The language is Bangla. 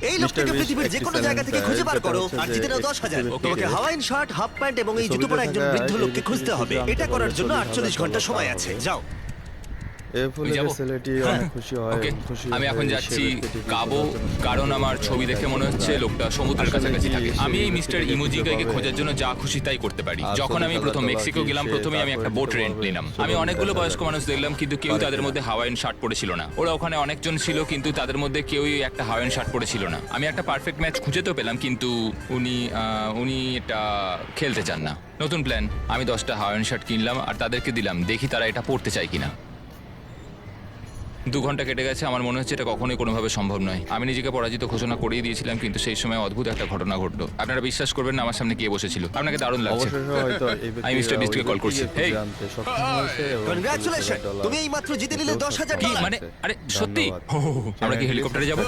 এই লোকটাকে পৃথিবীর যে কোনো জায়গা থেকে খুঁজে বার করো আর জিতে নাও 10,000। তোমাকে হাওয়াইন শার্ট, হাফ প্যান্ট এবং এই জুতো পরা একজন বৃদ্ধ লোককে খুঁজতে হবে। এটা করার জন্য 48 ঘন্টা সময় আছে। যাও। ছেলেটি অনেক খুশি হয়। ওকে, খুশি আমি এখন হয়ে যাচ্ছি সে ব্যক্তিটিকে কাবো, খোঁজার জন্য কারণ সাহায্য আমার করে। ছবি দেখে মনে হচ্ছে লোকটা সমুদ্রের আসলে কাছাকাছি কি থাকে। সেই আমি এই মিস্টার ব্যক্তিটিকে ইমোজিগাইকে খুঁজে খোঁজার জন্য যা খুশি তাই করতে পারি। আর যখন আমি প্রথম $40,000 মেক্সিকো গেলাম, সে প্রথমে আমি একটা তারপরে বোট দিতে রেন্ট পারবে। নিলাম। শুধু আমি অনেকগুলো 10,000 বয়স্ক মানুষ দেখলাম, কিন্তু কেউ পারে তাদের কিনা। মধ্যে হাওয়াইন শার্ট পরেছিল না। ওরা ওখানে অনেকজন ছিল, কিন্তু তাদের মধ্যে কেউই একটা হাওয়াইন শার্ট পরেছিল না। আমি একটা পারফেক্ট ম্যাচ খুঁজে তো পেলাম, কিন্তু উনি এটা খেলতে চান না। নতুন প্ল্যান, আমি 10টা হাওয়াইন শার্ট কিনলাম আর তাদেরকে দিলাম, দেখি তারা এটা পরতে চায় কিনা। 2 ঘন্টা কেটে গেছে, আমার মনে হচ্ছে এটা কখনোই কোনোভাবে সম্ভব নয়। আমি নিজেকে পরাজিত ঘোষণা করিয়ে দিয়েছিলাম, কিন্তু সেই সময় অদ্ভুত একটা ঘটনা ঘটলো। আপনারা বিশ্বাস করবেন না, আমার সামনে কে বসেছিল। আপনাকে দারুণ লাগছে। অবশেষে হয়তো এই আমি মিস্টার ব্যক্তিরা বিস্টকে ওই কল করছি। ব্যক্তিকে হেই, জানতে সক্ষম হয়েছে এবং কনগ্রাচুলেশন, $40,000 তুমি এই মাত্র জিতে নিলে $10,000। কি মানে? আরে সত্যি? ধন্যবাদ। আমরা কি হেলিকপ্টারে যাবো?